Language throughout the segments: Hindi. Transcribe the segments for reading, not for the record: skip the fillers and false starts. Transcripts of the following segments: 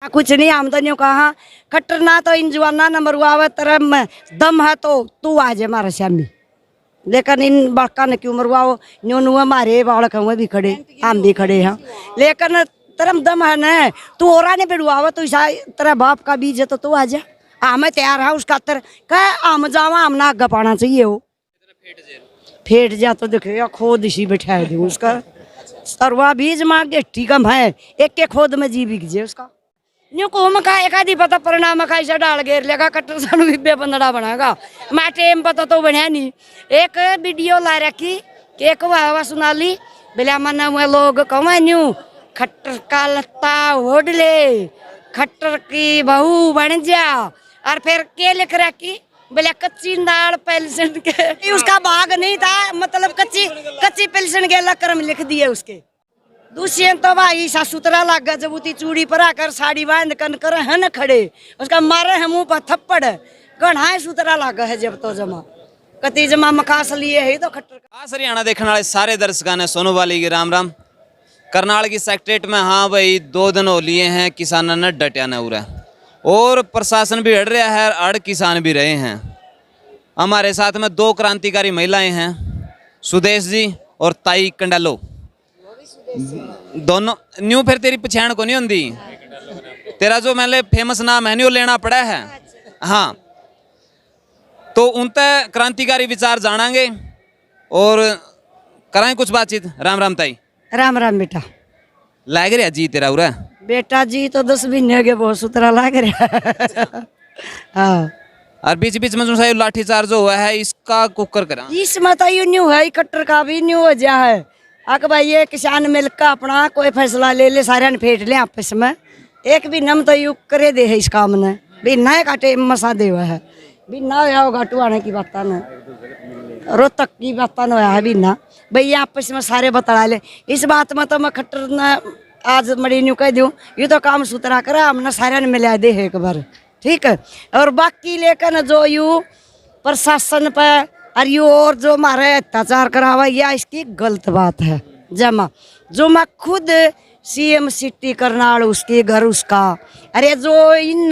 कुछ नहीं, हम तो न्यू कहा खट्टर ना तो इन जवाना न मरवावे तेरा दम है तो तू आ जाए हमारा श्यामी, लेकिन इन बालका ने क्यों मरवाओ, न्यू नु हमारे बालक हुए भी खड़े, हम भी खड़े हैं, लेकिन तेरा दम है न तू और ने बिड़वावा तो तेरा बाप का बीज है तो तू आ जा, हमें तैयार है उसका तर कह हम जावा, हम ना आगे पाना चाहिए हो फेट जा तो देखे खोद इसी बैठा दे उसका सरवा बीज मार गेठी कम है एक खोद में जी बिक जे उसका न्यू को मका एक आधी पता परिणाम मका ऐसा डाल घेर लेगा कट्टर सानू बिब्बे बंदड़ा बनाएगा मैं टेम पता तो बनया नहीं। एक वीडियो ला रखी कि एक हवा सुना ली बिला मन हुए लोग कमा न्यू खट्टर का लत्ता ओढ़ ले खट्टर की बहू बन जा और फिर के लिख रखी बोले कच्ची दाल पेल्सन के उसका भाग नहीं था, मतलब कच्ची पेल्सन के लक्रम लिख दिए उसके। दूसरे तो भाई सासुतरा लग गया जबूती चूड़ी पर आकर साड़ी बांध कर हन खड़े उसका मारे है मुंह पर थप्पड़ गढ़ा सुतरा लग है जब तो जमा कति जमा मकास लिए है तो खट्टर आज हरियाणा देखने वाले सारे दर्शकों ने सोनू वाली की राम राम। करनाल की सेक्रेटरीट में हाँ भाई 2 दिन हो लिए हैं, किसानों ने डटिया न उड़ा और प्रशासन भी अड़ रहा है, अड़ किसान भी रहे हैं। हमारे साथ में 2 क्रांतिकारी महिलाएं हैं, सुदेश जी और ताई कंडालो, दोनों न्यू फिर तेरी पहचान को नहीं होती, तेरा जो मैंने फेमस नाम है न्यू लेना पड़ा है। हाँ तो उनते क्रांतिकारी विचार जानेंगे और कराएं कुछ बातचीत। राम राम ताई। राम राम बेटा। लाग रहा जी तेरा उरा बेटा जी तो 10 महीने के बहुत सुतरा लाग रहा हाँ और बीच बीच में जो सा लाठी चार्ज हुआ है इसका कुकर करा इसमें तो यू न्यू है कट्टर का भी न्यू हो जा है अक भाई ये किसान मिलकर अपना कोई फैसला ले ले सारे फेंट ले आपस में एक भी नम तो यू करे दे है इस काम ने भी नए काटे मसा दे हुआ है भी ना होगा टुआने की बात न रोहतक की बात न है भी ना भाई आपस में सारे बता ले इस बात में तो मैं खट्टर न आज मड़ी न्यू कह दूँ ये तो काम सुतरा करा हमने सारे ने मिला दे है एक बार ठीक है। और बाकी लेकर जो यू प्रशासन पर और यू और जो हमारे अत्याचार करा हुआ यह इसकी गलत बात है जमा जो मैं खुद CM सिटी करनाल उसके घर उसका अरे जो इन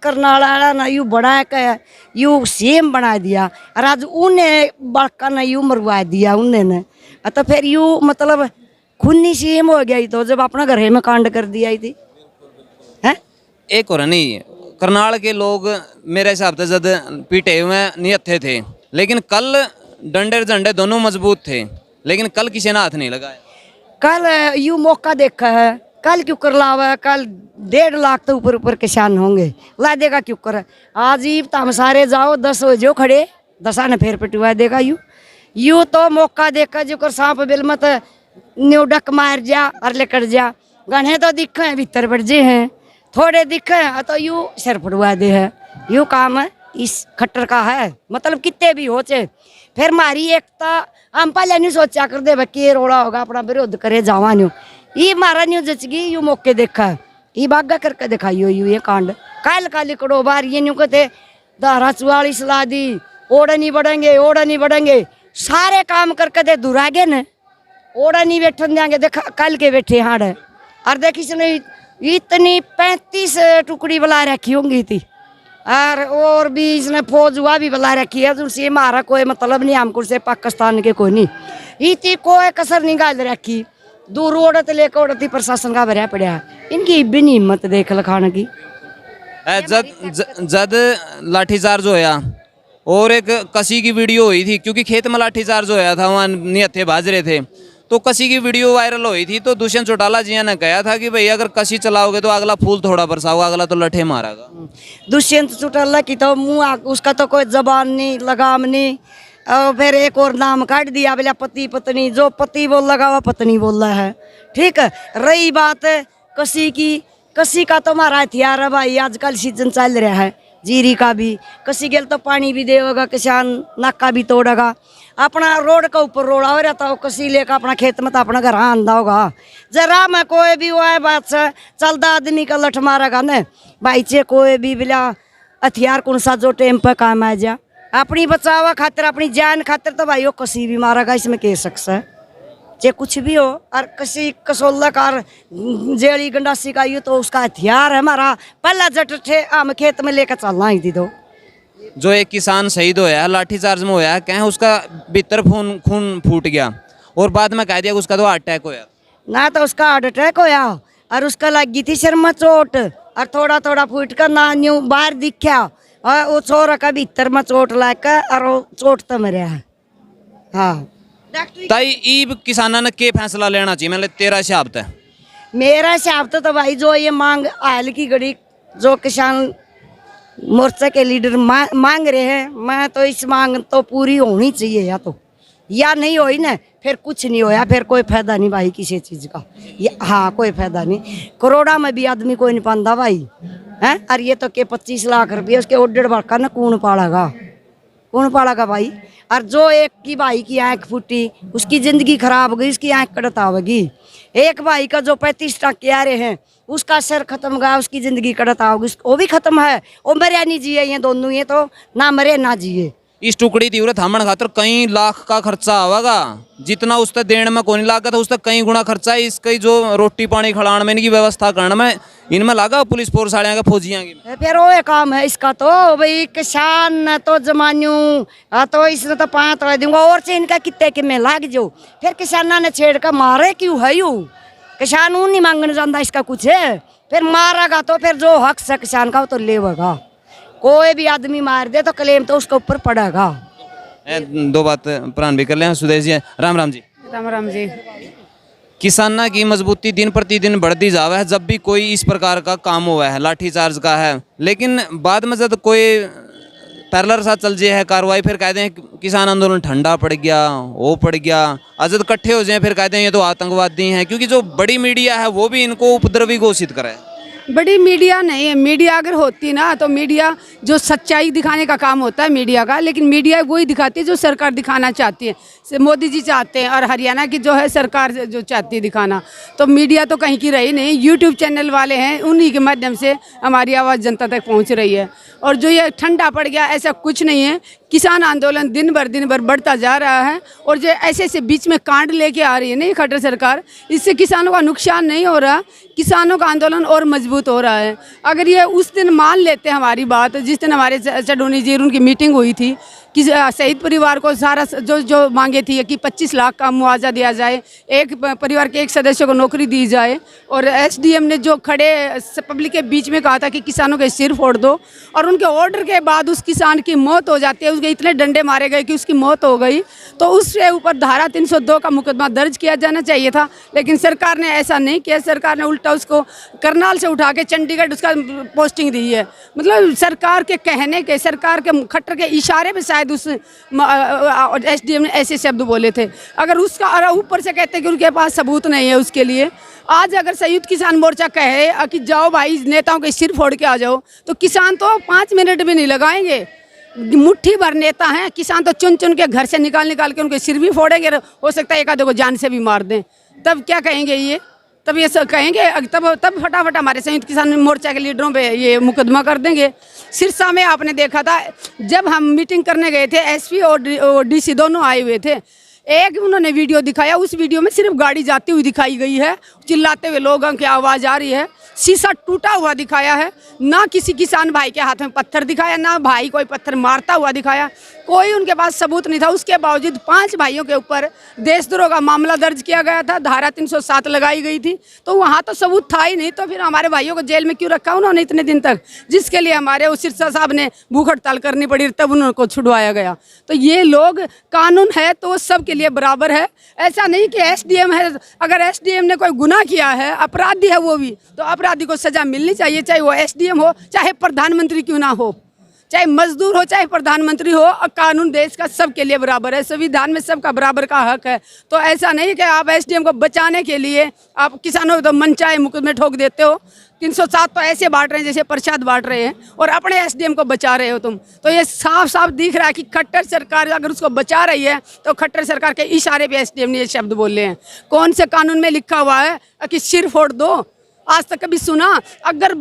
करनाल वाला ना यू बढ़ा के यू CM बना दिया और आज उन्हें बड़का ना यू मरवा दिया उन्हें तो फिर यू मतलब खूनी CM हो गया तो जब अपना घर में कांड कर दिया थी है। एक और नहीं करनाल के लोग मेरे हिसाब से जब पीटे हुए नहीं हथे थे, लेकिन कल डंडे झंडे दोनों मजबूत थे, लेकिन कल किसी ने हाथ नहीं लगाया। कल यू मौका देखा है कल क्यों कर लावा कल 1.5 लाख तो ऊपर किसान होंगे ला देगा क्यों कर आज ही हम सारे जाओ 10 हो जो खड़े 10 ने फेर पिटवा देगा यू तो मौका देखा जो कर सांप बिल मत न्यू डक मार जा और लेकर जा गणे तो दिखे भीतर बढ़ जे हैं थोड़े दिखे तो यू सिर पड़वा दे है यू काम है इस खट्टर का है मतलब कितने भी होचे फिर मारी एकता हम पहले नहीं सोचा कर दे के रोड़ा होगा अपना विरोध करे जावा न्यू ये मारा न्यू जचगी यू मौके देखा ये बागा करके दिखाइयो यू ये कांड काल का लिकड़ो बार ये न्यू कहते धारा 44 ला दी ओढ़ नहीं बढ़ेंगे सारे काम करके दे दुरागे न ओढ़ नहीं बैठन देंगे देखा कल के बैठे हाड़ और देखी इसने इतनी 35 टुकड़ी बुला रखी होंगी थी और भी इसने फौज हुआ भी बुला रखी है उनसे हमारा कोई मतलब नहीं हमको से पाकिस्तान के कोई नहीं इतनी कोई कसर नहीं गाल रखी दूर उड़त लेकर उड़ती प्रशासन का भरया पड़ा इनकी भी नहीं हिम्मत देख लखाने की। जद लाठीचार्ज होया और एक कसी की वीडियो हुई थी क्योंकि खेत में लाठीचार्ज होया था वहाँ नहीं हथे भाज रहे थे तो कसी की वीडियो वायरल हुई थी तो दुष्यंत चौटाला जी ने कहा था कि भाई अगर कसी चलाओगे तो अगला फूल थोड़ा बरसाओगे अगला तो लठे मारेगा। दुष्यंत चौटाला की तो मुँह उसका तो कोई जबान नहीं लगाम नहीं और फिर एक और नाम काट दिया बोला पति पत्नी जो पति बोल लगा हुआ पत्नी बोल रहा है ठीक है। रही बात कसी का तो हमारा हथियार है भाई आजकल सीजन चल रहा है जीरी का भी कसी गेल तो पानी भी देगा किसान नाका भी तोड़ेगा अपना रोड का ऊपर रोड़ा हो रहता हो कसी लेकर अपना खेत में तो अपना घर आंदा होगा जरा में कोई भी वो है बात से चलता आदमी का लठ मारेगा न भाई चे कोई भी बिला हथियार कौन सा जो टाइम पर काम आ जा अपनी बचावा खातिर अपनी जान खातिर तो भाई वो कसी भी मारेगा इसमें कह सकता है चाहे कुछ भी हो, और किसी कसोला कार जेड़ी गंडासी का यूँ तो उसका हथियार है हमारा पहला जट थे हम खेत में लेकर चलना ही थी। तो जो एक किसान शहीद होया है लाठीचार्ज में होया है, कहें उसका भीतर खून फूट गया और बाद में कह दिया कि उसका तो हार्ट अटैक होया। ना तो उसका हार्ट अटैक होया और उसका लगी थी सिर में चोट और थोड़ा थोड़ा फूट कर ना न्यू बाहर दिखा और वो छोरा का भीतर में चोट लाकर और वो चोट तो मरिया है। हाँ ताई ईब किसाना ने के फैसला लेना चाहिए, मतलब तेरा हिसाब है? मेरा हिसाब तो भाई जो ये मांग हाल की घड़ी जो किसान मोर्चा के लीडर मांग रहे हैं, मैं तो इस मांग तो पूरी होनी चाहिए, या नहीं होई ना फिर कुछ नहीं होया, फिर कोई फायदा नहीं भाई किसी चीज का। हाँ कोई फायदा नहीं, करोड़ा में भी आदमी कोई नहीं पाता भाई है। और ये तो के 25 लाख रुपये उसके 1.5 बार ना कौन पालेगा भाई। और जो एक की भाई की आंख फूटी उसकी जिंदगी खराब हो गई, उसकी आंख कड़त आवेगी। एक भाई का जो 35 आ रहे हैं उसका सर खत्म गया, उसकी जिंदगी कड़त आओगी, वो भी खत्म है। वो मरे नहीं जिए, ये दोनों ये तो ना मरे ना जिए। इस टुकड़ी तीव्र थामण खातर कई लाख का खर्चा आवेगा, जितना उससे देने में कोई लागत है उससे कई गुना खर्चा है। इसकी जो रोटी पानी खिलाने में इनकी व्यवस्था करने में इनमें लगा पुलिस फोर्स वाले के फौजियां की। फिर वो काम है इसका तो भाई किसान तो जमान्यू तो इसने तो 5 दूंगा और से इनका कितने के में लाग जो। फिर किसाना ने छेड़ कर मारे क्यों है यू, किसान ऊ नहीं मांगने जाता इसका कुछ है। फिर मारेगा तो फिर जो हक है किसान का वो तो लेगा। कोई भी आदमी मार दे तो क्लेम तो उसके ऊपर पड़ेगा। दो बात प्राण भी कर ले। सुदेश जी राम राम जी। राम राम जी। किसाना की मजबूती दिन प्रतिदिन बढ़ती जावा है। जब भी कोई इस प्रकार का काम हुआ है लाठीचार्ज का है, लेकिन बाद में जब कोई पैरेलल साथ चल जाए है कार्रवाई, फिर कहते हैं किसान आंदोलन ठंडा पड़ गया, वो पड़ गया, अजद इकट्ठे हो जाए फिर कहते हैं ये तो आतंकवादी हैं, क्योंकि जो बड़ी मीडिया है वो भी इनको उपद्रवी घोषित करे। बड़ी मीडिया नहीं है, मीडिया अगर होती ना तो मीडिया जो सच्चाई दिखाने का काम होता है मीडिया का, लेकिन मीडिया वही दिखाती है जो सरकार दिखाना चाहती है। मोदी जी चाहते हैं और हरियाणा की जो है सरकार जो चाहती है दिखाना, तो मीडिया तो कहीं की रही नहीं। यूट्यूब चैनल वाले हैं, उन्हीं के माध्यम से हमारी आवाज़ जनता तक पहुंच रही है। और जो ये ठंडा पड़ गया ऐसा कुछ नहीं है। किसान आंदोलन दिन भर बढ़ता जा रहा है और जो ऐसे बीच में कांड लेके आ रही है नहीं खट्टर सरकार, इससे किसानों का नुकसान नहीं हो रहा, किसानों का आंदोलन और मजबूत हो रहा है। अगर ये उस दिन मान लेते हमारी बात, जिस दिन हमारे चडोनी जी उनकी मीटिंग हुई थी कि शहीद परिवार को सारा जो मांगे थी कि 25 लाख का मुआवजा दिया जाए, एक परिवार के एक सदस्य को नौकरी दी जाए, और एसडीएम ने जो खड़े पब्लिक के बीच में कहा था कि किसानों के सिर फोड़ दो, और उनके ऑर्डर के बाद उस किसान की मौत हो जाती है, उसके इतने डंडे मारे गए कि उसकी मौत हो गई, तो उसके ऊपर धारा 302 का मुकदमा दर्ज किया जाना चाहिए था। लेकिन सरकार ने ऐसा नहीं किया। सरकार ने उल्टा उसको करनाल से उठा के चंडीगढ़ उसका पोस्टिंग दी है। मतलब सरकार के कहने के, सरकार के खट्टर के इशारे पे शायद उस एसडीएम ने ऐसे शब्द बोले थे। अगर उसका ऊपर से कहते कि उनके पास सबूत नहीं है उसके लिए, आज अगर संयुक्त किसान मोर्चा कहे कि जाओ भाई नेताओं के सिर फोड़ के आ जाओ, तो किसान तो 5 मिनट भी नहीं लगाएंगे। मुट्ठी भर नेता हैं, किसान तो चुन चुन के घर से निकाल के उनके सिर भी फोड़ेंगे, हो सकता है एक आधे को जान से भी मार दें। तब क्या कहेंगे ये? तब ये सब कहेंगे, तब फटाफट हमारे संयुक्त किसान मोर्चा के लीडरों पे ये मुकदमा कर देंगे। सिरसा में आपने देखा था जब हम मीटिंग करने गए थे, एसपी और डीसी दोनों आए हुए थे, एक उन्होंने वीडियो दिखाया, उस वीडियो में सिर्फ गाड़ी जाती हुई दिखाई गई है, चिल्लाते हुए लोगों की आवाज़ आ रही है, शीशा टूटा हुआ दिखाया है, ना किसी किसान भाई के हाथ में पत्थर दिखाया, ना भाई कोई पत्थर मारता हुआ दिखाया, कोई उनके पास सबूत नहीं था। उसके बावजूद 5 भाइयों के ऊपर देशद्रोह का मामला दर्ज किया गया था, धारा 307 लगाई गई थी, तो वहाँ तो सबूत था ही नहीं, तो फिर हमारे भाइयों को जेल में क्यों रखा उन्होंने इतने दिन तक, जिसके लिए हमारे उस सिरसा साहब ने भूख हड़ताल करनी पड़ी, तब उनको छुड़वाया गया। तो ये लोग, कानून है तो सबके लिए बराबर है। ऐसा नहीं कि एसडीएम है, अगर एसडीएम ने कोई गुनाह किया है, अपराधी है वो भी, तो अपराधी को सजा मिलनी चाहिए, चाहे वो एसडीएम हो, चाहे प्रधानमंत्री क्यों ना हो, चाहे मजदूर हो, चाहे प्रधानमंत्री हो। कानून देश का सबके लिए बराबर है, संविधान में सबका बराबर का हक है। तो ऐसा नहीं कि आप एसडीएम को बचाने के लिए आप किसानों को तो मनचाहे मुकदमे ठोक देते हो। 307 तो ऐसे बांट रहे हैं जैसे प्रसाद बांट रहे हैं, और अपने एसडीएम को बचा रहे हो तुम। तो ये साफ साफ दिख रहा है कि खट्टर सरकार अगर उसको बचा रही है तो खट्टर सरकार के इशारे पे एसडीएम ने ये शब्द बोले हैं। कौन से कानून में लिखा हुआ है कि सिर फोड़ दो? आज तक कभी सुना? अगर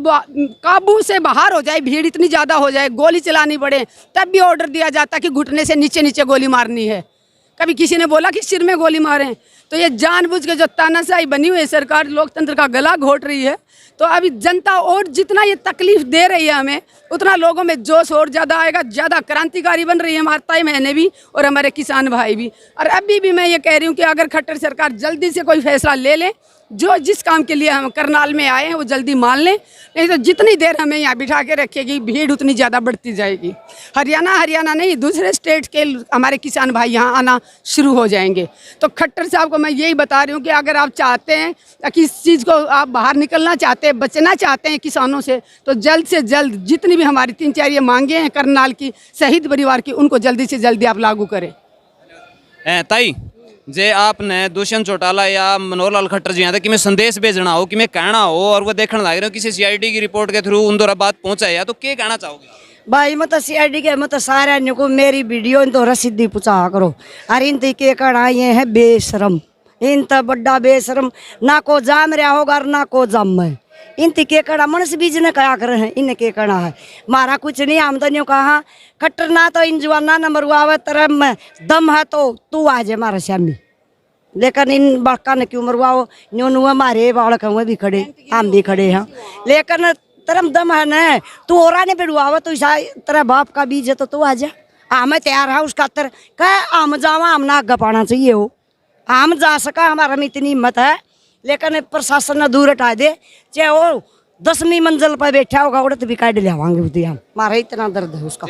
काबू से बाहर हो जाए, भीड़ इतनी ज़्यादा हो जाए, गोली चलानी पड़े, तब भी ऑर्डर दिया जाता कि घुटने से नीचे नीचे गोली मारनी है। कभी किसी ने बोला कि सिर में गोली मारें? तो ये जानबूझ के जो तानाशाही बनी हुई है सरकार, लोकतंत्र का गला घोट रही है। तो अभी जनता और जितना ये तकलीफ दे रही है हमें, उतना लोगों में जोश और ज़्यादा आएगा, ज़्यादा क्रांतिकारी बन रही है हमारे ताई बहनें भी और हमारे किसान भाई भी। और अभी भी मैं ये कह रही हूँ कि अगर खट्टर सरकार जल्दी से कोई फैसला ले लें, जो जिस काम के लिए हम करनाल में आए हैं वो जल्दी मान लें, नहीं तो जितनी देर हमें यहाँ बिठा के रखेगी भीड़ उतनी ज़्यादा बढ़ती जाएगी। हरियाणा नहीं, दूसरे स्टेट के हमारे किसान भाई यहाँ आना शुरू हो जाएंगे। तो खट्टर साहब को मैं यही बता रही हूँ कि अगर आप चाहते हैं कि इस चीज़ को आप बाहर निकलना चाहते हैं, बचना चाहते हैं किसानों से, तो जल्द से जल्द जितनी भी हमारी 3-4 ये मांगे हैं करनाल की शहीद परिवार की, उनको जल्दी से जल्दी आप लागू करें। ताई जे आपने दुष्यंत चौटाला या मनोहर लाल खट्टर जी यहाँ तक कि मैं संदेश भेजना हो, कि मैं कहना हो और वो देखने लग रहे हो किसी सीआईडी की रिपोर्ट के थ्रू उन द्वारा बात पहुंचाया, तो क्या कहना चाहोगे? भाई मत सीआईडी के मत सारे को मेरी वीडियो इन तो रसीदी पूछा करो। अरे इन के कड़ा ये है बेशरम, इन तो बड़ा बेशरम, ना को जाम रहा होगा ना को जम है। इन के कड़ा मनुष्य बीज ने क्या करे हैं, इन के कड़ा है मारा कुछ नहीं। हम तो न्यू कहा खट्टर ना तो इन जवाना न मरवावे तेरा दम है तो तू आ जाए मारा श्यामी, लेकिन इन बड़का ने क्यों मरवाओ? न्यू नु हमारे बालक हुए भी खड़े, हम भी खड़े हैं, लेकिन तरम दम है न तू और ने बिड़वावा तो तेरा बाप का बीज है तो तू आ जा। हम तैयार है उसका तर कह हम जावा, हम ना आगे पाना चाहिए हो, हम जा सका, हमारा में इतनी हिम्मत है। लेकिन प्रशासन ने दूर हटा दे, चाहे वो 10वीं मंजिल पर बैठा होगा उड़त भी काट लियावांगे उसदी हम। मारा इतना दर्द है उसका,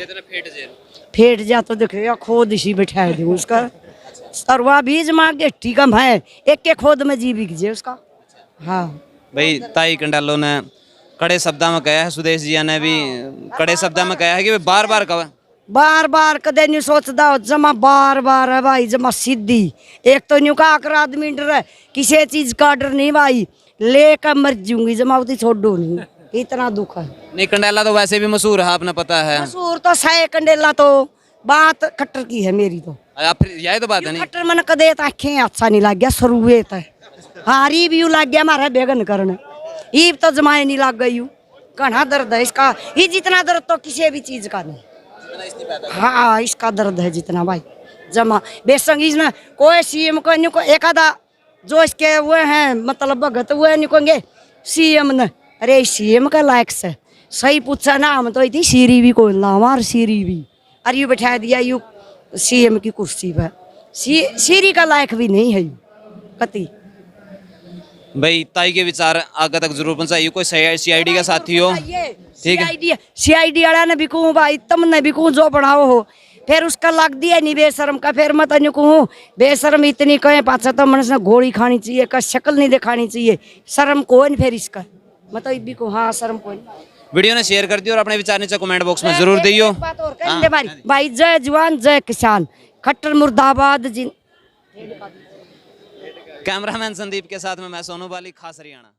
फेट जा तो देख खोद इसी बैठा दे उसका सरवा बीज मार के टीकम है, एक के खोद में जी बिक जाए उसका। हाँ भाई ताई कंडालो ने कड़े शब्दों में कहा है, सुदेश जी ने भी कड़े शब्दों में कहा है कि बार बार कहा, बार बार कदे नहीं सोचता हो, जमा बार बार है भाई, जमा सीधी। एक तो न्यू का आकर आदमी डर है, किसी चीज का डर नहीं भाई, लेकर मर जाऊंगी जमा उती छोड़ो नहीं, इतना दुख है। नहीं कंडेला तो वैसे भी मशहूर है, आपने पता है। मशहूर तो सै कंडेला, तो बात खट्टर की है मेरी तो। फिर यही तो बात है। नहीं खट्टर मन कदे आखे अच्छा नहीं लग गया, सरुए है हाँ रिव्यू लग गया हमारा बेगन करने, ईब तो जमाए नहीं लग गई। घना दर्द है इसका, ये जितना दर्द तो किसी भी चीज का नहीं। हाँ इसका दर्द है जितना भाई जमा बेसंगीज ना कोई सीएम को एक आधा जो इसके वो हैं मतलब भगत वो नहीं कहेंगे सीएम ने, अरे सीएम का लायक से सही पूछा ना, हम तो इतनी सीरी भी कोई लावार सीरी भी, अरे यू बैठा दिया यू सीएम की कुर्सी पर, सीरी का लायक भी नहीं है कति। भाई ताई के विचार आगे तक जरूर पहुंचाइए, कोई सीआईडी का साथी हो, ठीक है सीआईडी वाला ने भी कहूँ भाई, तुमने भी कहूँ जो बढ़ाओ हो, फिर उसका लग दिया नहीं बेशरम का, फिर मत अन्य कहूँ बेशरम इतनी कहे पाचा तो मनुष्य ने गोली खानी चाहिए, का शक्ल नहीं दिखानी चाहिए, शर्म को नहीं फिर इसका मतलब भी को। हाँ शर्म को। वीडियो ने शेयर कर दियो और अपने विचार नीचे कमेंट बॉक्स में जरूर दियो। भाई जय जवान जय किसान, खट्टर मुर्दाबाद जी। कैमरामैन संदीप के साथ में मैं सोनू बाली, खास हरियाणा।